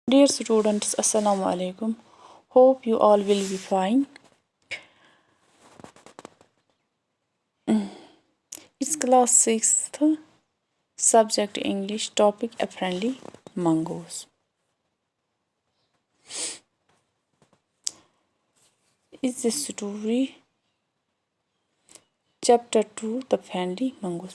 Dear students, Assalamu alaikum. Hope you all will be fine. It's class 6th, subject English, topic apparently mangoes. Is the story chapter 2 the friendly mangoes.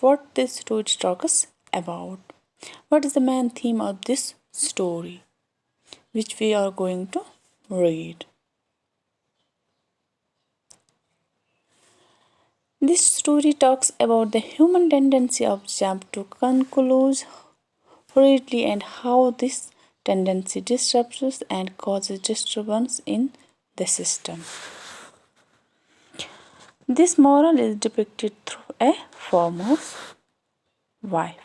What this story talks about? What is the main theme of this story which we are going to read? This story talks about the human tendency of jump to conclusions hurriedly and how this tendency disrupts and causes disturbance in the system. This moral is depicted through a farmer's wife.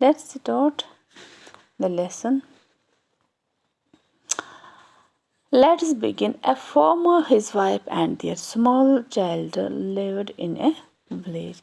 Let's start the lesson. Let's begin. A farmer, his wife and their small child lived in a village.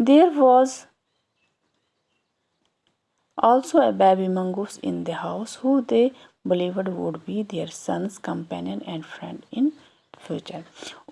There was also a baby mongoose in the house who they believed would be their son's companion and friend in future.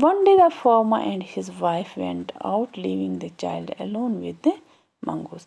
One day the farmer and his wife went out leaving the child alone with the mongoose.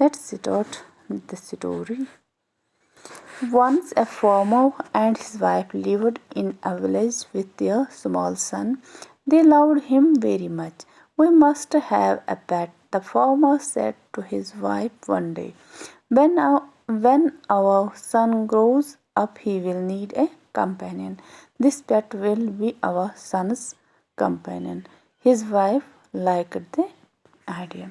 Let's start the story. Once a farmer and his wife lived in a village with their small son. They loved him very much. We must have a pet, the farmer said to his wife one day. When our son grows up, he will need a companion. This pet will be our son's companion. His wife liked the idea.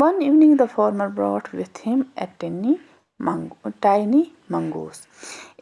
One evening the farmer brought with him a tiny mongoose.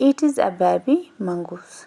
It is a baby mongoose.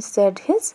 said his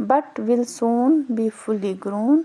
But will soon be fully grown.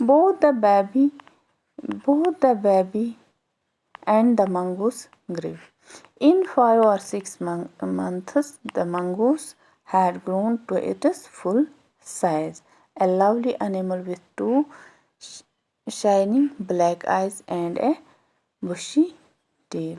Both the baby and the mongoose grew. In 5 or 6 months, the mongoose had grown to its full size. A lovely animal with 2 shining black eyes and a bushy tail.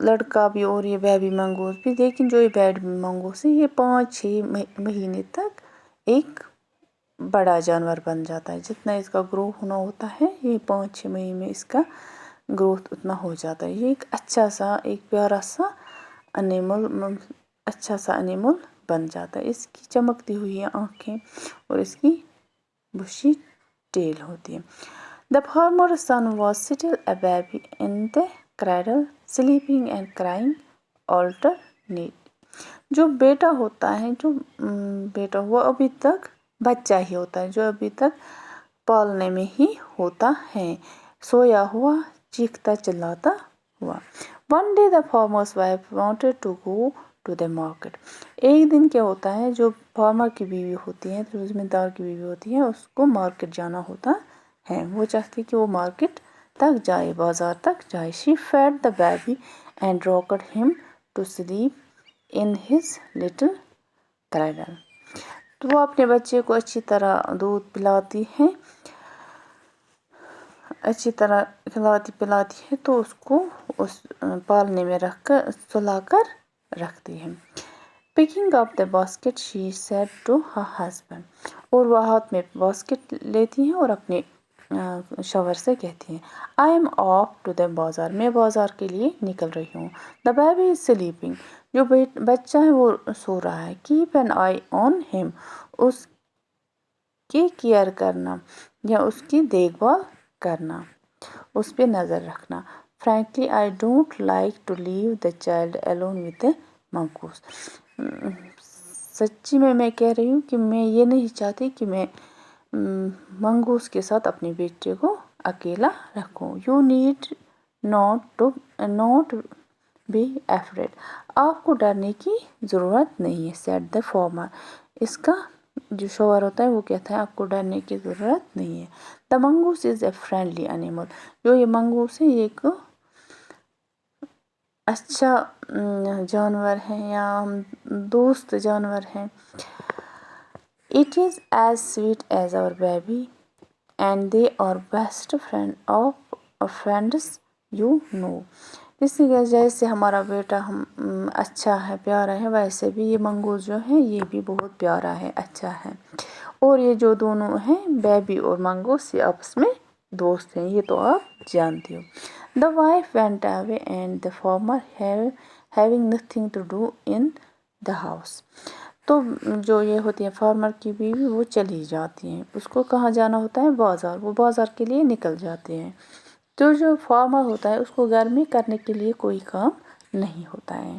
لڑکا بھی اور یہ baby منگوس بھی، لیکن جو یہ baby منگوس ہے یہ 5-6 مہینے تک ایک بڑا جانور بن جاتا ہے. جتنا اس کا گرو ہونا ہوتا ہے یہ 5-6 مہینے میں اس کا گروتھ اتنا ہو جاتا ہے. یہ ایک اچھا سا ایک پیارا سا انیمل بن جاتا ہے. اس کی چمکتی ہوئی آنکھیں اور اس کی بشی ٹیل ہوتی ہے. The farmer's son was still a baby in the cradle, sleeping and crying alternately. جو بیٹا ہوتا ہے بیٹا وہ ابھی تک بچہ ہی ہوتا ہے، جو ابھی تک پالنے میں ہی ہوتا ہے، سویا ہوا، چیختا چلاتا ہوا. One day the farmer's wife wanted to go to the market. ایک دن کیا ہوتا ہے، جو فارمر کی بیوی ہوتی ہے، جو زمیندار کی بیوی ہوتی ہے، اس کو مارکیٹ جانا ہوتا ہے. وہ چاہتی کہ وہ مارکیٹ تک جائے، بازار تک جائے. She fed the baby and rocked him to sleep in his little cradle. تو وہ اپنے بچے کو اچھی طرح دودھ پلاتی ہے، اچھی طرح پلاتی ہے تو اس کو اس پالنے میں رکھ کر سلا کر رکھتی ہے. Picking up the basket she said to her husband. اور وہ ہاتھ میں باسکٹ لیتی ہیں اور اپنے شوہر سے کہتی ہیں I am off to the بازار، میں بازار کے لیے نکل رہی ہوں. The baby is sleeping. جو بچہ ہے وہ سو رہا ہے. Keep an eye on him. اس کی کیئر کرنا یا اس کی دیکھ بھال کرنا، اس پہ نظر رکھنا. Frankly, I don't like to leave the child alone with the mongoose. سچی میں کہہ رہی ہوں کہ میں یہ نہیں چاہتی کہ میں منگوس کے ساتھ اپنے بیٹے کو اکیلا رکھوں. You need not be afraid. آپ کو ڈرنے کی ضرورت نہیں ہے. said the farmer. اس کا جو شوہر ہوتا ہے وہ کہتا ہے آپ کو ڈرنے کی ضرورت نہیں ہے. The mongoose is a friendly animal. جو یہ منگوس ہے یہ ایک اچھا جانور ہے یا دوست جانور ہے. It is as sweet as our baby and they are best friends you know. اسی جیسے ہمارا بیٹا اچھا ہے، پیارا ہے، ویسے بھی یہ منگوس جو ہے یہ بھی بہت پیارا ہے، اچھا ہے. اور یہ جو دونوں ہیں بیبی اور منگوس یہ آپس میں دوست ہیں، یہ تو آپ جانتے ہو. The wife went away and the farmer having nothing to do in the house. تو جو یہ ہوتی ہے فارمر کی بیوی وہ چلی جاتی ہیں، اس کو کہاں جانا ہوتا ہے؟ بازار. وہ بازار کے لیے نکل جاتے ہیں. تو جو فارمر ہوتا ہے اس کو گھر میں کرنے کے لیے کوئی کام نہیں ہوتا ہے.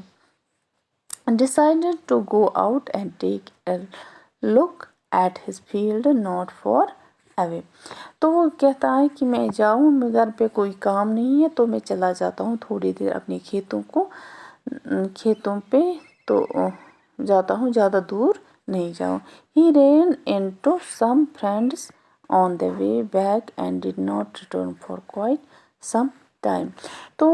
Decided to go out and take a look at his field not far away. تو وہ کہتا ہے کہ میں جاؤں، گھر پہ کوئی کام نہیں ہے تو میں چلا جاتا ہوں تھوڑی دیر اپنے کھیتوں پہ تو جاتا ہوں، زیادہ دور نہیں جاؤں. He ran into some friends on the way back and did not return for quite some time. تو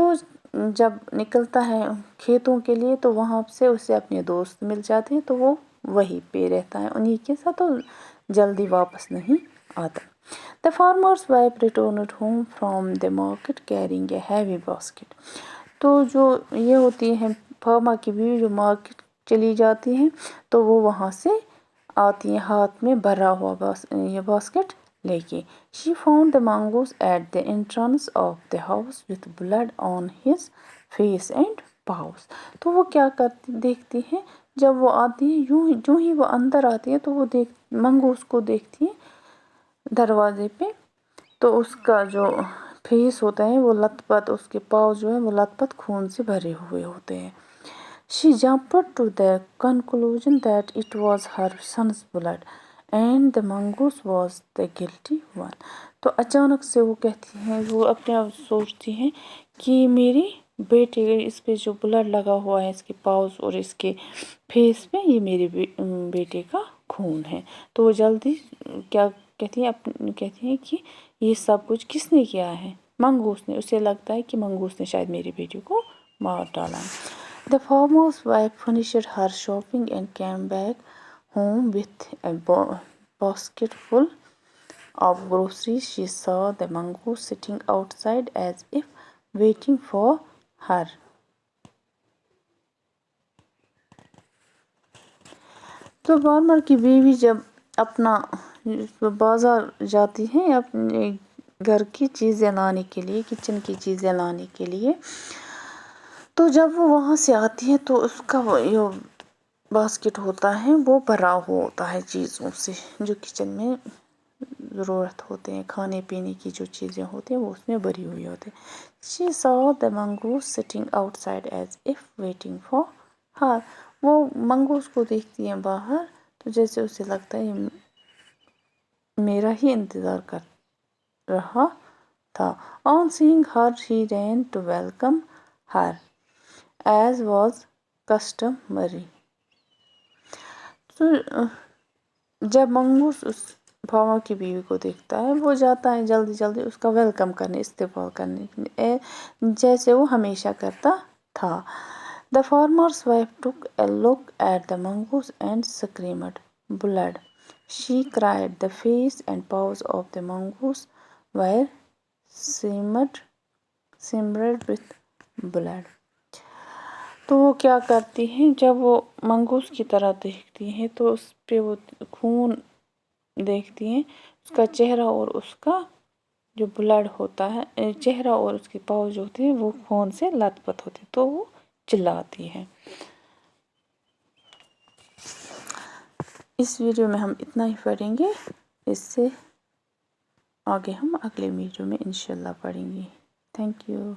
جب نکلتا ہے کھیتوں کے لیے تو وہاں سے اسے اپنے دوست مل جاتے ہیں تو وہ وہیں پہ رہتا ہے انہی کے ساتھ، تو جلدی واپس نہیں آتا. The farmer's wife returned home from the market carrying a heavy basket. تو جو یہ ہوتی ہے فارمر کی بیوی جو مارکیٹ چلی جاتی ہیں تو وہ وہاں سے آتی ہیں ہاتھ میں بھرا ہوا یہ باسکٹ لے کے. She found the mongoose at the entrance of the house with blood on his face and paws. تو وہ کیا دیکھتی ہیں جب وہ آتی ہے، جو ہی وہ اندر آتی ہے تو وہ منگوس کو دیکھتی ہے دروازے پہ، تو اس کا جو فیس ہوتا ہے وہ لت پت، اس کے پاؤں جو ہے وہ لت پت خون سے بھرے ہوئے ہوتے ہیں. She jumped to the conclusion that it was her son's blood and the mongoose was the guilty one. تو اچانک سے وہ کہتی ہیں، وہ اپنے آپ سوچتی ہیں کہ میری بیٹے اس پہ جو بلڈ لگا ہوا ہے اس کے پاؤز اور اس کے فیس پہ یہ میرے بیٹے کا خون ہے. تو وہ جلدی کیا کہتی ہیں کہ یہ سب کچھ کس نے کیا ہے؟ منگوس نے. اسے لگتا ہے کہ منگوس نے شاید میرے بیٹے کو مار ڈالا ہے. The farmer's wife finished her shopping and came back home with a basket full of groceries. She saw the mongoose sitting outside as if waiting for her. تو فارمر کی بیوی جب اپنا بازار جاتی ہے اپنے گھر کی چیزیں لانے کے لیے، کچن کی چیزیں لانے کے لیے، تو جب وہ وہاں سے آتی ہے تو اس کا جو باسکٹ ہوتا ہے وہ بھرا ہوا ہوتا ہے چیزوں سے جو کچن میں ضرورت ہوتے ہیں، کھانے پینے کی جو چیزیں ہوتی ہیں وہ اس میں بھری ہوئی ہوتی ہیں. She saw the mongoose sitting outside as if waiting for her. وہ منگوس کو دیکھتی ہیں باہر تو جیسے اسے لگتا ہے یہ میرا ہی انتظار کر رہا تھا. On seeing her she ran to welcome her as was customary. تو جب منگوس اس فارمر کی بیوی کو دیکھتا ہے وہ جاتا ہے جلدی جلدی اس کا ویلکم کرنے، استقبال کرنے، جیسے وہ ہمیشہ کرتا تھا. The farmer's wife took a look at the mongoose and screamed blood. She cried. The face and paws of the mongoose were smeared with blood. تو وہ کیا کرتی ہیں، جب وہ منگوس کی طرح دیکھتی ہیں تو اس پہ وہ خون دیکھتی ہیں، اس کا چہرہ اور اس کا جو بلڈ ہوتا ہے، چہرہ اور اس کے پاؤں جو ہوتے ہیں وہ خون سے لت پت ہوتے ہیں تو وہ چلاتی ہے. اس ویڈیو میں ہم اتنا ہی پڑھیں گے، اس سے آگے ہم اگلے ویڈیو میں انشاءاللہ پڑھیں گے. Thank you.